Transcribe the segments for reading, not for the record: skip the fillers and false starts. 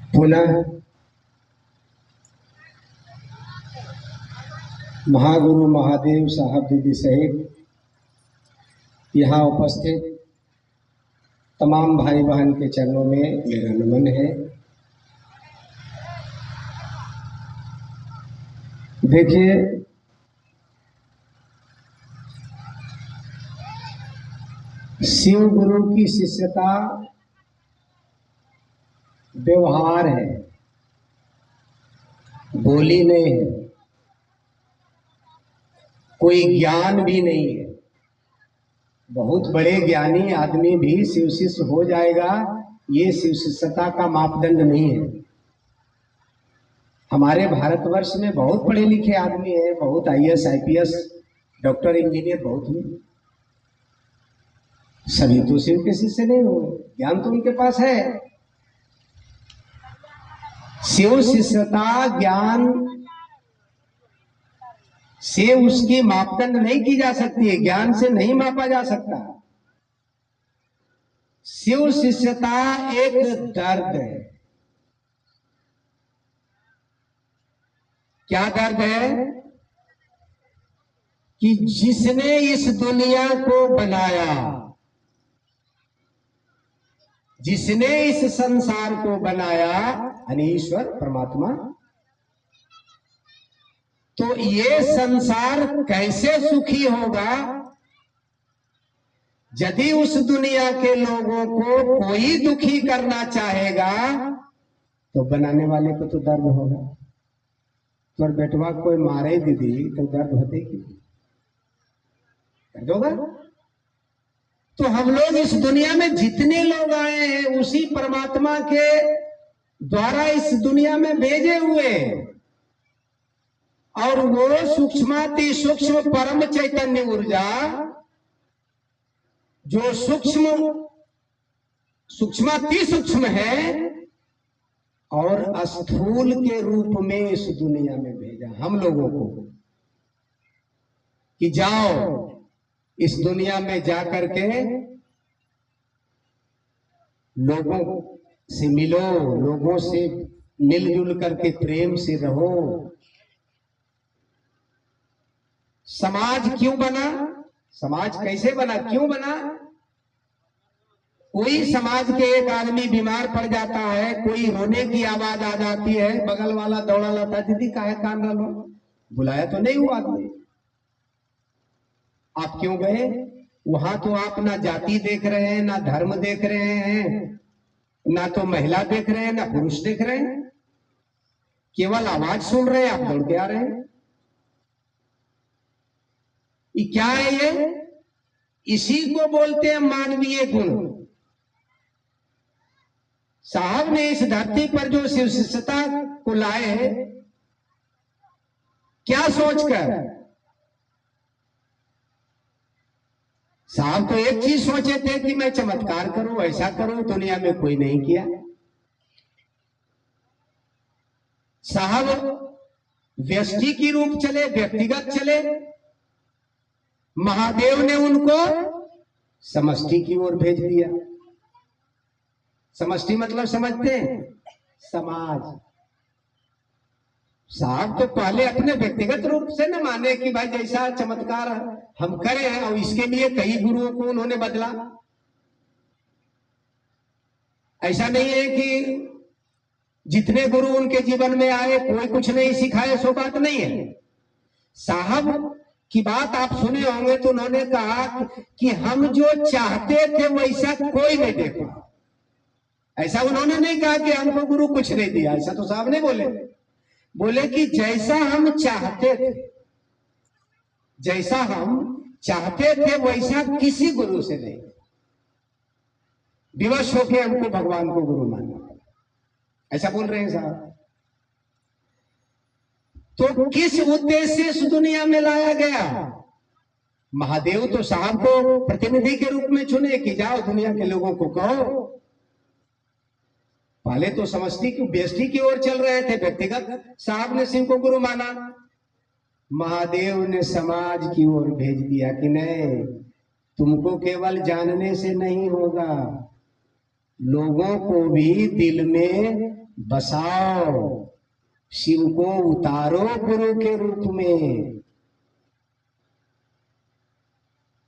पुनः महागुरु महादेव साहब दीदी सहित यहाँ उपस्थित तमाम भाई बहन के चरणों में मेरा नमन है। देखिए, शिव गुरु की शिष्यता व्यवहार है, बोली नहीं है, कोई ज्ञान भी नहीं है। बहुत बड़े ज्ञानी आदमी भी शिव शिष्य हो जाएगा, ये शिव शिष्यता का मापदंड नहीं है। हमारे भारतवर्ष में बहुत पढ़े लिखे आदमी हैं, बहुत आईएएस आईपीएस डॉक्टर इंजीनियर बहुत हुए, सभी तो शिव के शिष्य नहीं हुए। ज्ञान तो उनके पास है। शिव शिष्यता ज्ञान से उसकी मापदंड नहीं की जा सकती है, ज्ञान से नहीं मापा जा सकता। शिव शिष्यता एक दर्द है। क्या दर्द है? कि जिसने इस दुनिया को बनाया, जिसने इस संसार को बनाया, यानी ईश्वर परमात्मा, तो ये संसार कैसे सुखी होगा यदि उस दुनिया के लोगों को कोई दुखी करना चाहेगा तो बनाने वाले को तो दर्द होगा। तो बेटवा कोई मारे दीदी तो दर्द होते की दर्द होगा। तो हम लोग इस दुनिया में जितने लोग आए हैं उसी परमात्मा के द्वारा इस दुनिया में भेजे हुए हैं, और वो सूक्ष्माति सूक्ष्म परम चैतन्य ऊर्जा जो सूक्ष्माति सूक्ष्म है और स्थूल के रूप में इस दुनिया में भेजा हम लोगों को कि जाओ इस दुनिया में जाकर के लोगों से मिलो, लोगों से मिलजुल करके प्रेम से रहो। समाज क्यों बना? समाज कैसे बना, क्यों बना? कोई समाज के एक आदमी बीमार पड़ जाता है, कोई रोने की आवाज आ जाती है, बगल वाला दौड़ा लाता, दीदी काहे कान रहा, बुलाया तो नहीं हुआ आदमी, आप क्यों गए? वहां तो आप ना जाति देख रहे हैं, ना धर्म देख रहे हैं, ना तो महिला देख रहे हैं, ना पुरुष देख रहे हैं, केवल आवाज सुन रहे हैं, आप दौड़ के आ रहे हैं। ये क्या है? ये इसी को बोलते हैं मानवीय गुण। साहब ने इस धरती पर जो शिव शिष्यता को लाए, क्या सोचकर? साहब तो एक चीज सोचे थे कि मैं चमत्कार करूं, ऐसा करूं, दुनिया में कोई नहीं किया। साहब व्यष्टि की रूप चले, व्यक्तिगत चले, महादेव ने उनको समष्टि की ओर भेज दिया। समष्टि मतलब समझते हैं? समाज। साहब तो पहले अपने व्यक्तिगत रूप से न माने कि भाई जैसा चमत्कार हम करें, और इसके लिए कई गुरुओं को उन्होंने बदला। ऐसा नहीं है कि जितने गुरु उनके जीवन में आए कोई कुछ नहीं सिखाए, सो बात नहीं है। साहब की बात आप सुने होंगे तो उन्होंने कहा कि हम जो चाहते थे वैसा कोई नहीं दे पाया। ऐसा उन्होंने नहीं कहा कि हमको गुरु कुछ नहीं दिया, ऐसा तो साहब नहीं बोले। बोले कि जैसा हम चाहते थे, जैसा हम चाहते थे वैसा किसी गुरु से नहीं। विवश होके हमको भगवान को गुरु मानना, ऐसा बोल रहे हैं साहब। तो किस उद्देश्य से इस दुनिया में लाया गया? महादेव तो साहब को प्रतिनिधि के रूप में चुने कि जाओ दुनिया के लोगों को कहो। पहले तो समष्टि की व्यष्टि की ओर चल रहे थे, व्यक्तिगत साहब ने शिव को गुरु माना। महादेव ने समाज की ओर भेज दिया कि नहीं, तुमको केवल जानने से नहीं होगा, लोगों को भी दिल में बसाओ, शिव को उतारो गुरु के रूप में।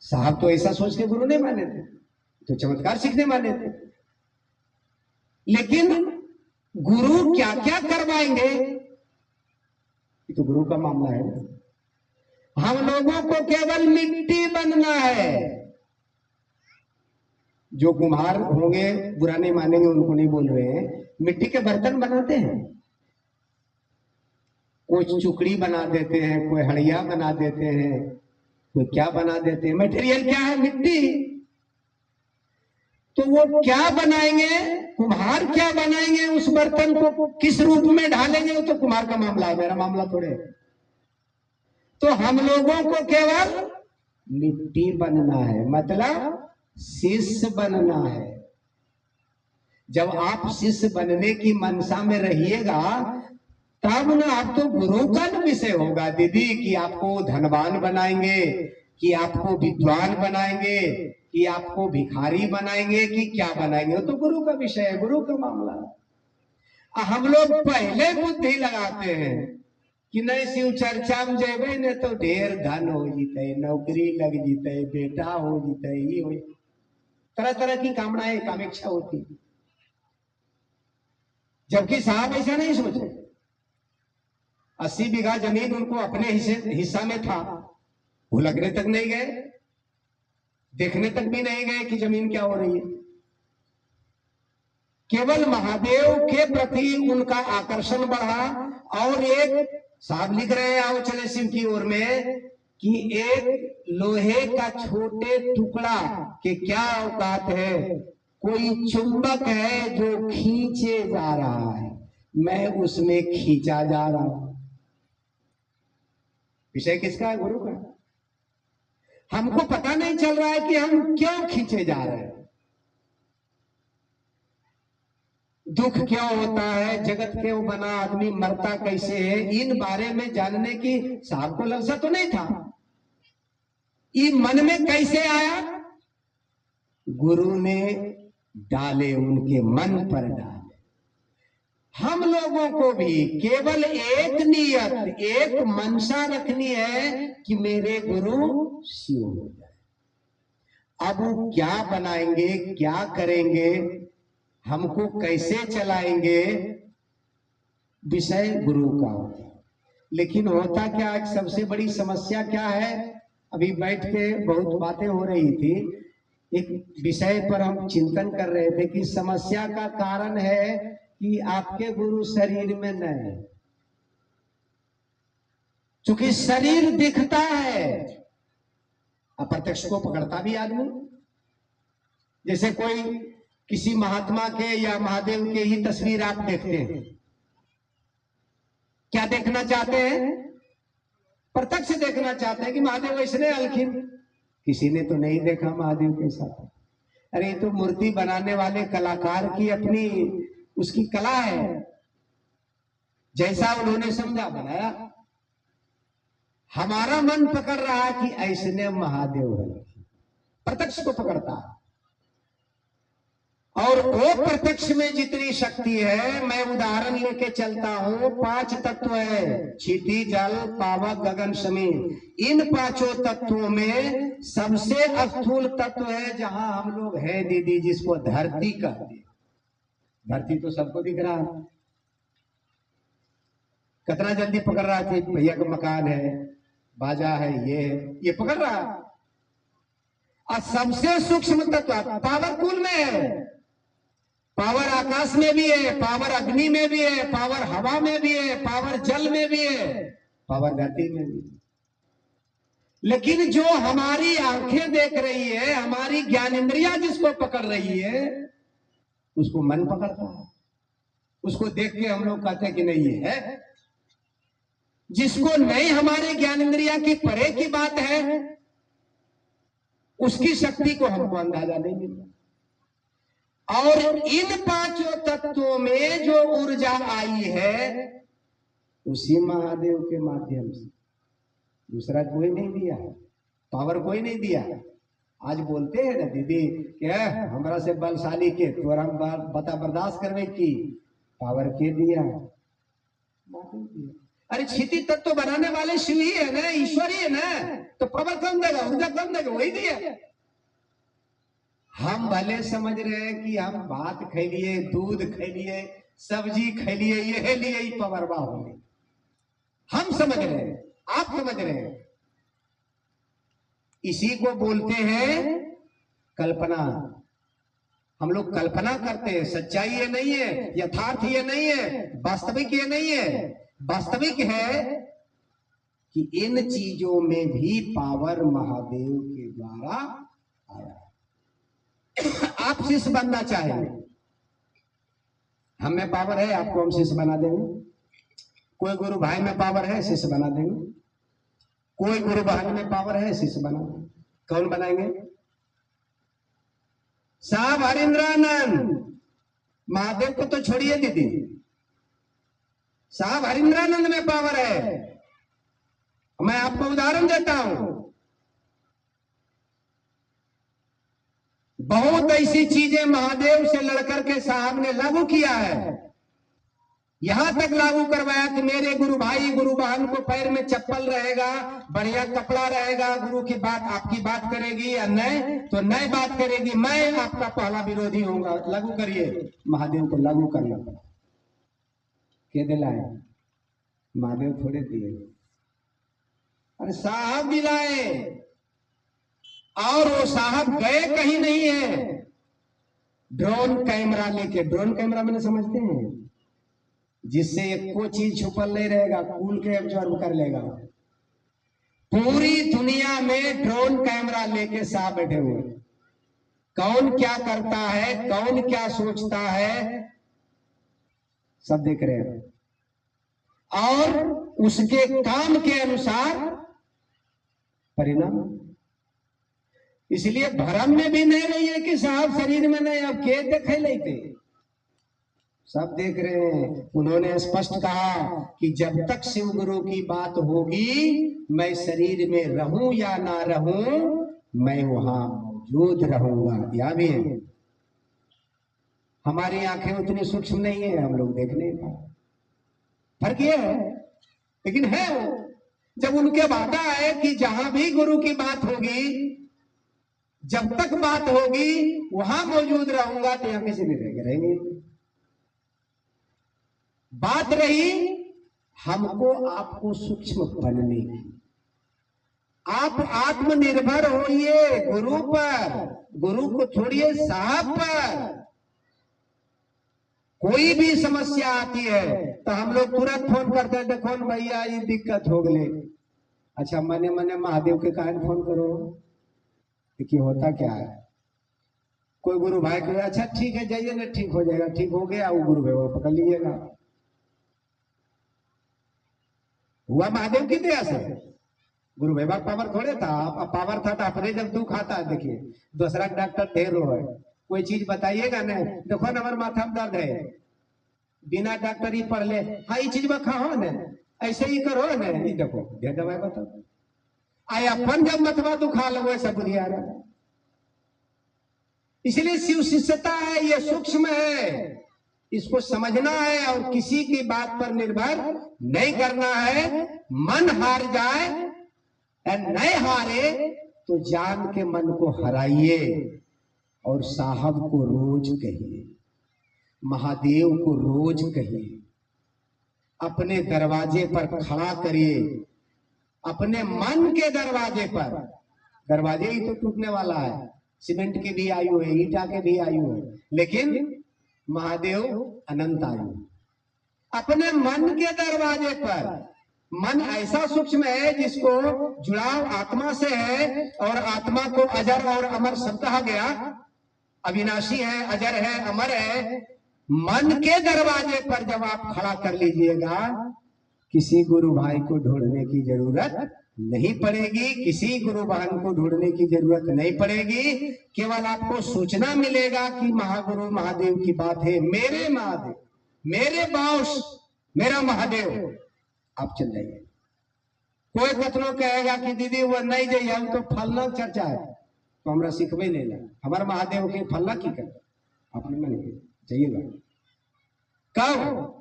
साहब तो ऐसा सोच के गुरु नहीं माने थे, तो चमत्कार सीखने माने थे। लेकिन गुरु क्या क्या करवाएंगे ये तो गुरु का मामला है। हम लोगों को केवल मिट्टी बनना है। जो कुम्हार होंगे बुरा नहीं मानेंगे, उनको नहीं बोल रहे हैं, मिट्टी के बर्तन बनाते हैं, कोई चुकड़ी बना देते हैं, कोई हड़िया बना देते हैं, कोई क्या बना देते हैं। मटेरियल क्या है? मिट्टी। तो वो क्या बनाएंगे, कुम्हार क्या बनाएंगे, उस बर्तन को किस रूप में ढालेंगे, वो तो कुम्हार का मामला है, मेरा मामला थोड़े। तो हम लोगों को केवल मिट्टी बनना है, मतलब शिष्य बनना है। जब आप शिष्य बनने की मनसा में रहिएगा तब ना आप तो गुरु का विषय होगा दीदी, कि आपको धनवान बनाएंगे, कि आपको विद्वान बनाएंगे, कि आपको भिखारी बनाएंगे, कि क्या बनाएंगे, वो तो गुरु का विषय है, गुरु का मामला है। हम लोग पहले बुद्धि लगाते हैं कि नहीं शिव चर्चा में जेबे ने तो ढेर धन हो जीते, नौकरी लग जीते, बेटा हो जीते, ये हो, तरह तरह की कामनाएं कामेक्षा होती। जबकि साहब ऐसा नहीं सोचे। 80 बीघा जमीन उनको अपने हिस्सा में था, वो लगने तक नहीं गए, देखने तक भी नहीं गए कि जमीन क्या हो रही है। केवल महादेव के प्रति उनका आकर्षण बढ़ा। और एक साहब लिख रहे हैं, आओ चले शिव की ओर में, कि एक लोहे का छोटे टुकड़ा के क्या औकात है, कोई चुंबक है जो खींचे जा रहा है, मैं उसमें खींचा जा रहा हूं। विषय किसका है? गुरु का। हमको पता नहीं चल रहा है कि हम क्यों खींचे जा रहे हैं, दुख क्यों होता है, जगत क्यों बना, आदमी मरता कैसे है, इन बारे में जानने की साहब को ललसा तो नहीं था। ये मन में कैसे आया? गुरु ने डाले, उनके मन पर डाले। हम लोगों को भी केवल एक नियत, एक मनसा रखनी है कि मेरे गुरु शिव हो जाए। अब वो क्या बनाएंगे, क्या करेंगे, हमको कैसे चलाएंगे, विषय गुरु का होता है। लेकिन होता क्या, एक सबसे बड़ी समस्या क्या है, अभी बैठ के बहुत बातें हो रही थी, एक विषय पर हम चिंतन कर रहे थे कि समस्या का कारण है कि आपके गुरु शरीर में नहीं, क्योंकि शरीर दिखता है, अप्रत्यक्ष को पकड़ता भी आदमी। जैसे कोई किसी महात्मा के या महादेव के ही तस्वीर आप देखते हैं, क्या देखना चाहते हैं? प्रत्यक्ष देखना चाहते हैं कि महादेव ऐसने अलखिन। किसी ने तो नहीं देखा महादेव के साथ। अरे तो मूर्ति बनाने वाले कलाकार की अपनी उसकी कला है, जैसा उन्होंने समझा बनाया। हमारा मन पकड़ रहा है कि ऐसने महादेव है, प्रत्यक्ष को पकड़ता है। और वो प्रत्यक्ष में जितनी शक्ति है, मैं उदाहरण लेके चलता हूं, 5 तत्व है, क्षिति, जल, पावक, गगन, समीर। इन 5 तत्वों में सबसे स्थूल तत्व है जहां हम लोग हैं दीदी, जिसको धरती कहते हैं। धरती तो सबको दिख रहा है, कितना जल्दी पकड़ रहा है, भैया का मकान है, बाजा है, ये पकड़ रहा है। और सबसे सूक्ष्म तत्व पावरफुल में है। पावर आकाश में भी है, पावर अग्नि में भी है, पावर हवा में भी है, पावर जल में भी है, पावर धरती में भी है। लेकिन जो हमारी आंखें देख रही है, हमारी ज्ञान इंद्रिया जिसको पकड़ रही है, उसको मन पकड़ता है। उसको देख के हम लोग कहते हैं कि नहीं ये है। जिसको नहीं हमारे ज्ञान इंद्रिया की परे की बात है, उसकी शक्ति को हमको अंदाजा नहीं मिलता। और इन 5 तत्वों में जो ऊर्जा आई है, उसी महादेव के माध्यम से, दूसरा कोई नहीं दिया, पावर कोई नहीं दिया। आज बोलते हैं ना दीदी क्या हमरा से बलशाली के तोरा बता बर्दाश्त करने की, पावर के दिया? महादेव दिया। अरे क्षिति तत्व बनाने वाले शिव ही है ना, ईश्वर ही है ना, तो पावर कौन देगा? ऊर्जा कौन देगा? वही दिया। हम भले समझ रहे हैं कि हम भात खा लिए, दूध खा लिए, सब्जी खा लिए, यह लिए ही पावर होगी। हम समझ रहे हैं, आप समझ रहे हैं। इसी को बोलते हैं कल्पना। हम लोग कल्पना करते हैं, सच्चाई ये नहीं है, यथार्थ ये नहीं है, वास्तविक ये नहीं है। वास्तविक है कि इन चीजों में भी पावर महादेव के द्वारा आया। आप शिष्य बनना चाहेंगे, हम में पावर है, आपको हम शिष्य बना देंगे। कोई गुरु भाई में पावर है, शिष्य बना देंगे। कोई गुरु बहन में पावर है, शिष्य बना देंगे। कौन बनाएंगे? साहब हरिंद्रानंद, महादेव को तो छोड़िए दीदी, साहब हरिंद्रानंद में पावर है। मैं आपको उदाहरण देता हूं, बहुत ऐसी चीजें महादेव से लड़कर के साहब ने लागू किया है। यहां तक लागू करवाया कि मेरे गुरु भाई गुरु बहन को पैर में चप्पल रहेगा, बढ़िया कपड़ा रहेगा, गुरु की बात आपकी बात करेगी या नहीं तो नहीं बात करेगी, मैं आपका पहला विरोधी होऊंगा। लागू करिए। महादेव को लागू करना पड़ा। के दिलाए? महादेव थोड़े दिए, अरे साहब दिलाए। और वो साहब गए कहीं नहीं है, ड्रोन कैमरा लेके। ड्रोन कैमरा मैंने समझते हैं, जिससे एक कोई चीज छुपल नहीं रहेगा, कूल के ऑब्जर्व कर लेगा। पूरी दुनिया में ड्रोन कैमरा लेके साहब बैठे हुए। कौन क्या करता है, कौन क्या सोचता है, सब देख रहे हैं। और उसके काम के अनुसार परिणाम। इसलिए भ्रम में भी नहीं रहिए कि साहब शरीर में नहीं, अब के देखे लेते, सब देख रहे हैं। उन्होंने स्पष्ट कहा कि जब तक शिव गुरु की बात होगी, मैं शरीर में रहूं या ना रहूं, मैं वहां मौजूद रहूंगा। या भी है, हमारी आंखें उतनी सूक्ष्म नहीं है, हम लोग देख नहीं पाए। फर्क ये है, लेकिन है वो। जब उनके वादा है कि जहां भी गुरु की बात होगी, जब तक बात होगी वहां मौजूद रहूंगा, तो यहां किसी नहीं रहेंगे। बात रही हमको आपको सूक्ष्म बनने की। आप आत्मनिर्भर होइए गुरु पर, गुरु को छोड़िए साहब पर। कोई भी समस्या आती है तो हम लोग तुरंत फोन करते हैं, देखो भैया ये दिक्कत हो गई। अच्छा, मने मने महादेव के कारण फोन करो कि होता क्या है। कोई गुरु भाई को, अच्छा ठीक है जाइए ना, ठीक हो जाएगा, ठीक हो गया, वो गुरु भाई को पकड़ लीजिएगा। हुआ महादेव की दया से। गुरु भाई पावर थोड़े था, पावर था तो अपने जब दुख आता है, देखिए दूसरा डॉक्टर ढेर है, कोई चीज बताइएगा ना, देखो ना हमारे माथा में दर्द है, बिना डॉक्टर ही पढ़ ले, हाँ ये चीज खाओ ना, ऐसे ही करो ना, ये देखो दे दवाई बताओ। आए अपन जब मतवा दुखा लो वैसा बुढ़िया रहा। इसलिए शिव शिष्यता है, ये सूक्ष्म है, इसको समझना है और किसी की बात पर निर्भर नहीं करना है। मन हार जाए या नहीं हारे तो जान के मन को हराइए और साहब को रोज कहिए, महादेव को रोज कहिए, अपने दरवाजे पर खड़ा करिए, अपने मन के दरवाजे पर। दरवाजे ही तो टूटने वाला है, सीमेंट की भी आयु है, ईटा के भी आयु है, लेकिन महादेव अनंत आयु। अपने मन के दरवाजे पर। मन ऐसा सूक्ष्म है जिसको जुड़ाव आत्मा से है, और आत्मा को अजर और अमर सब कहा गया। अविनाशी है, अजर है, अमर है। मन के दरवाजे पर जब आप खड़ा कर लीजिएगा, किसी गुरु भाई को ढूंढने की जरूरत नहीं पड़ेगी, किसी गुरु बहन को ढूंढने की जरूरत नहीं पड़ेगी। केवल आपको सूचना मिलेगा कि महागुरु महादेव की बात है, मेरे महादेव, मेरे बॉस, मेरा महादेव, आप चल जाइए। कोई कतनो कहेगा कि दीदी वो नहीं जाइए, हम तो फलना चर्चा है, तो हमरा सीखबे नहीं ला, हमारे महादेव के फलना की कर, अपने मन के जाइएगा। कब?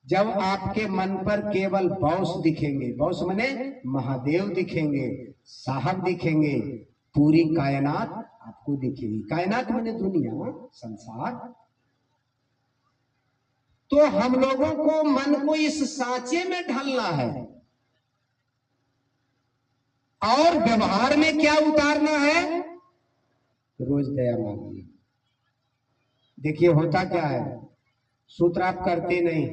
जब आपके मन पर केवल बॉस दिखेंगे, बॉस माने महादेव दिखेंगे, साहब दिखेंगे, पूरी कायनात आपको दिखेगी। कायनात माने दुनिया, संसार। तो हम लोगों को मन को इस सांचे में ढलना है और व्यवहार में क्या उतारना है? रोज दया मांगिए। देखिए होता क्या है, सूत्र आप करते नहीं,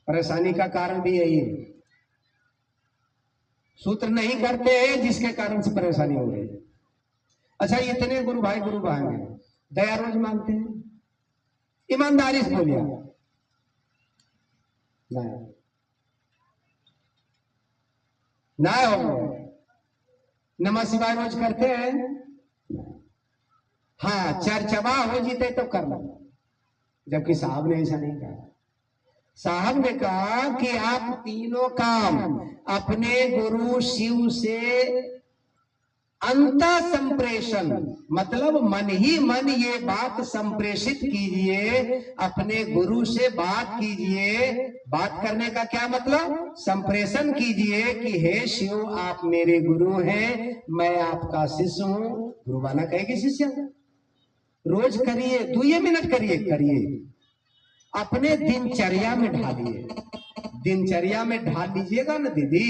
परेशानी का कारण भी यही है। सूत्र नहीं करते हैं जिसके कारण से परेशानी हो रही है। अच्छा, इतने गुरु भाई गुरु बहन हैं, दया रोज मांगते हैं? ईमानदारी से बोलिए। ना हो। नमः शिवाय रोज करते हैं? हाँ, चर्चवा हो जीते तो करना, जबकि साहब ने ऐसा नहीं कहा। साहब ने कहा कि आप तीनों काम अपने गुरु शिव से अंत संप्रेषण, मतलब मन ही मन ये बात संप्रेषित कीजिए, अपने गुरु से बात कीजिए। बात करने का क्या मतलब? संप्रेषण कीजिए कि हे शिव, आप मेरे गुरु हैं, मैं आपका शिष्य हूं। गुरु बाना कहेगी शिष्य। रोज करिए, 2 मिनट करिए, अपने दिनचर्या में ढालिए। दिनचर्या में ढाल लीजिएगा ना दीदी,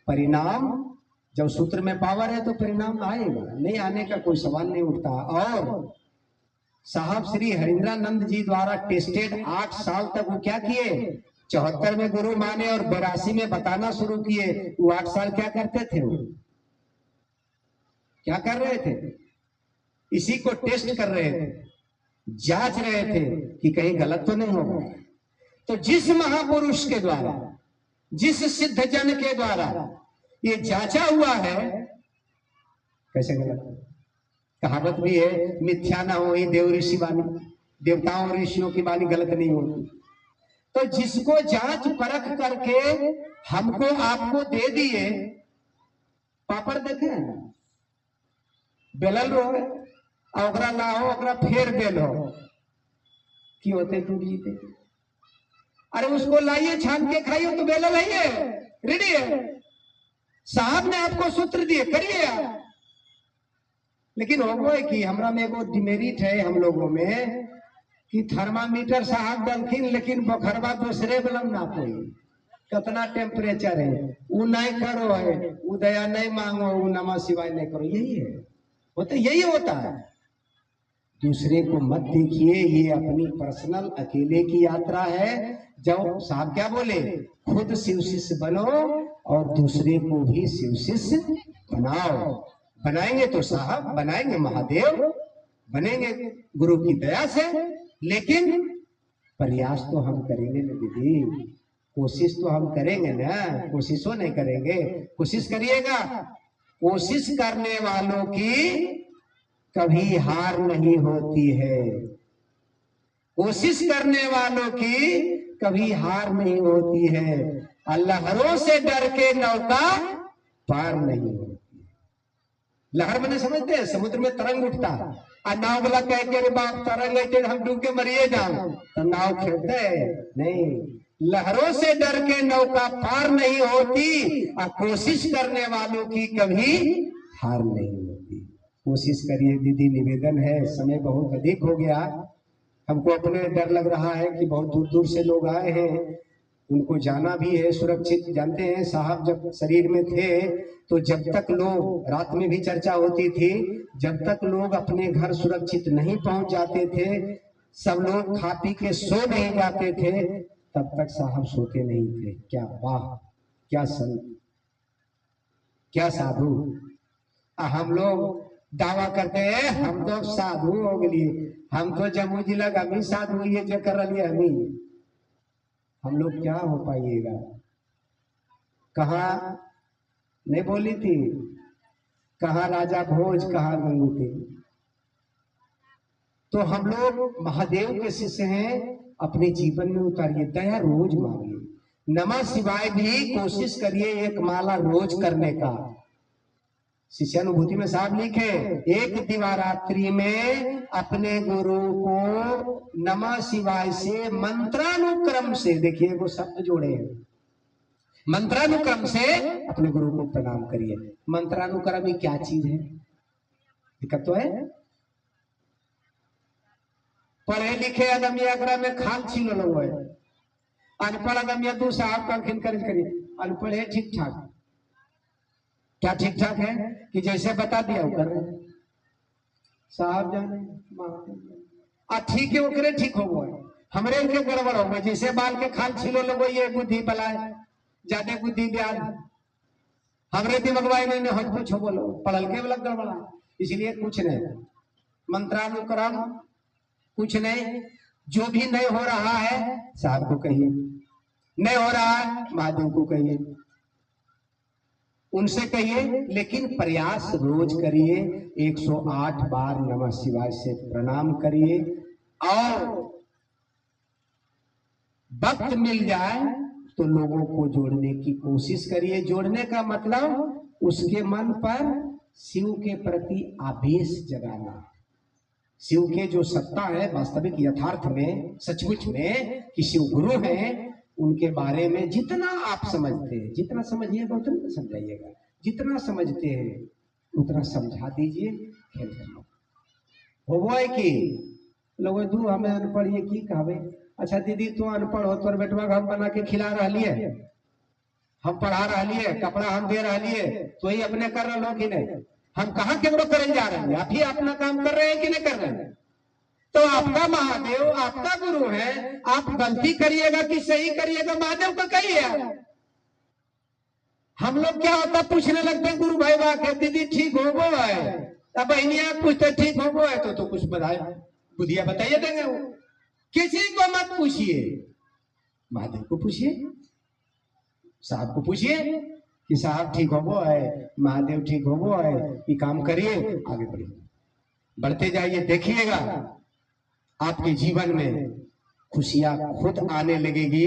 परिणाम, जब सूत्र में पावर है तो परिणाम आएगा, नहीं आने का कोई सवाल नहीं उठता। और साहब श्री हरिंद्रानंद जी द्वारा टेस्टेड 8 साल तक वो क्या किए? 74 में गुरु माने और 82 में बताना शुरू किए। वो 8 साल क्या करते थे? वो क्या कर रहे थे? इसी को टेस्ट कर रहे थे, जांच रहे थे कि कहीं गलत तो नहीं होगा। तो जिस महापुरुष के द्वारा, जिस सिद्ध जन के द्वारा ये जांचा हुआ है, कैसे गलत? कहावत भी है, मिथ्या ना हो ही देव ऋषि वाणी, देवताओं और ऋषियों की वाणी गलत नहीं होती। तो जिसको जांच परख करके हमको आपको दे दिए, पापड़ देखे हैं बेलल रहो, ओकरा ना हो ओकरा फेर बेल हो कि होते टूट जीते। अरे उसको लाइए, छान के खाइए तो बेलल है, रेडी है। साहब ने आपको सूत्र दिए, करिए आप। लेकिन हो है कि हमरा में एगो डिमेरिट है हम लोगों में कि थर्मामीटर साहब डलखिन, लेकिन बखरवा दूसरे बलम ना कोई कितना टेम्परेचर है वो नहीं करो है, वो दया नहीं मांगो, वो नमः शिवाय नहीं करो। यही है, होता यही होता है। दूसरे को मत देखिए, ये अपनी पर्सनल अकेले की यात्रा है। जब साहब क्या बोले, खुद शिव शिष्य बनो और दूसरे को भी शिव शिष्य बनाओ। बनाएंगे तो साहब बनाएंगे, महादेव बनेंगे गुरु की दया से। लेकिन प्रयास तो हम करेंगे ना दीदी, कोशिश तो हम करेंगे ना, कोशिशों नहीं करेंगे। कोशिश करिएगा। कोशिश करने वालों की कभी हार नहीं होती है। कोशिश करने वालों की कभी हार नहीं होती है। लहरों से डर के नौका पार नहीं होती। लहर मैंने समझते हैं, समुद्र में तरंग उठता और नाव वाला कह के अरे बाप तरंग लेते हम डूब के मरिए जाओ, तो नाव खेलते नहीं। लहरों से डर के नौका पार नहीं होती और कोशिश करने वालों की कभी हार नहीं होती। कोशिश करिए दीदी, निवेदन है। समय बहुत अधिक हो गया, हमको अपने डर लग रहा है कि बहुत दूर दूर से लोग आए हैं, उनको जाना भी है सुरक्षित। जानते हैं साहब जब शरीर में थे तो जब तक लोग, रात में भी चर्चा होती थी, जब तक लोग अपने घर सुरक्षित नहीं पहुंच जाते थे, सब लोग खा पी के सो नहीं जाते थे, तब तक साहब सोते नहीं थे। क्या वाह, क्या संत, क्या साधु। हम लोग दावा करते हैं हम तो साधु हो गए, हम तो जम्मू जिला का भी साधु ये जो कर रही है हम लोग क्या हो पाइएगा। कहा नहीं बोली थी, कहा राजा भोज, कहा गंगूती। तो हम लोग महादेव के शिष्य हैं, अपने जीवन में उतारिए, दया रोज मांगिए। नमः शिवाय भी कोशिश करिए एक माला रोज करने का। शिष्यानुभूति में साहब लिखे, एक दिवारात्रि में अपने गुरु को नमः शिवाय से मंत्रानुक्रम से, देखिए वो शब्द जोड़े हैं, मंत्रानुक्रम से अपने गुरु को प्रणाम करिए। मंत्रानुक्रम ये क्या चीज है? दिक्कत तो है। पढ़े लिखे आदमी अगर में खाल छीन लो है, अनपढ़ आदमी तू साहब का खिन करिए, अनपढ़ है ठीक ठाक। क्या ठीक ठाक है कि जैसे बता दिया वो कर रहे साहब जाने ठीक है, ओकरे ठीक हो गए, हमरे के गड़बड़ हो गए। जैसे बाल के खाल छीलो लगो, ये बुद्धि बलाए ज्यादा बुद्धि ब्याज हमरे दिमगवाई नहीं हज कुछ हो बोलो, पढ़ल के वाला गड़बड़ा। इसलिए कुछ नहीं, मंत्रानुक्रम कुछ नहीं। जो भी नहीं हो रहा है साहब को कहिए, नहीं हो रहा है महादेव को कहिए, उनसे कहिए, लेकिन प्रयास रोज करिए। 108 बार नमः शिवाय से प्रणाम करिए और वक्त मिल जाए तो लोगों को जोड़ने की कोशिश करिए। जोड़ने का मतलब उसके मन पर शिव के प्रति आवेश जगाना। शिव के जो सत्ता है वास्तविक यथार्थ में सचमुच में कि शिव गुरु हैं, उनके बारे में जितना आप समझते हैं, जितना समझिएगा उतना समझाइएगा, जितना समझते हैं उतना समझा दीजिए। खेल खत्म हो वो है कि लोग दू हमें अनपढ़ ये की कहवे। अच्छा दीदी तू अनपढ़ हो, तोर बेटवा हम बना के खिला रही है, हम पढ़ा रही है, कपड़ा हम दे रही है, तो ही अपने कर रहे हो कि नहीं? हम कहाँ केवड़ो करें जा रहे हैं? आप ही अपना काम कर रहे हैं कि नहीं कर रहे हैं? तो आपका महादेव आपका गुरु है, आप गलती करिएगा कि सही करिएगा महादेव को कहिए। हम लोग क्या होता पूछने लगते हैं गुरु भाई वाह दीदी ठीक हो गो है, अब बहनिया पूछते ठीक हो गो है तो कुछ बताए बुधिया बताइए देंगे। वो किसी को मत पूछिए, महादेव को पूछिए, साहब को पूछिए कि साहब ठीक हो गो है, महादेव ठीक हो गो है, ये काम करिए, आगे बढ़िए, बढ़ते जाइए। देखिएगा आपके जीवन में खुशियां खुद आने लगेगी।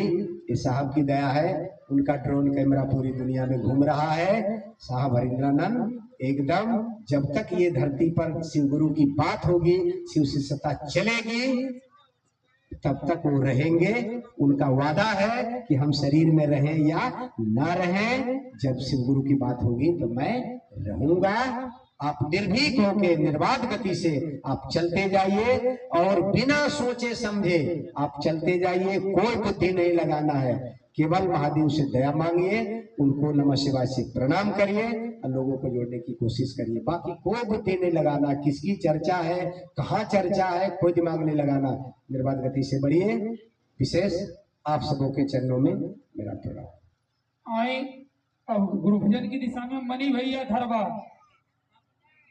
ये साहब की दया है, उनका ड्रोन कैमरा पूरी दुनिया में घूम रहा है। साहब हरिंद्रानंद एकदम जब तक ये धरती पर शिव गुरु की बात होगी, शिव से सत्ता चलेगी, तब तक वो रहेंगे। उनका वादा है कि हम शरीर में रहें या ना रहें, जब शिव गुरु की बात होगी तो मैं रहूंगा। आप निर्भीक होके निर्बाध गति से आप चलते जाइए और बिना सोचे समझे आप चलते जाइए। कोई बुद्धि नहीं लगाना है, केवल महादेव से दया मांगिए, उनको नमः शिवाय से प्रणाम करिए और लोगों को जोड़ने की कोशिश करिए। बाकी कोई बुद्धि नहीं लगाना, किसकी चर्चा है, कहाँ चर्चा है, कोई दिमाग नहीं लगाना। निर्बाध गति से बढ़िए। विशेष आप सबों के चरणों में मेरा प्रणाम। आए अब गुरु भजन की दिशा में मनी भैया धरवा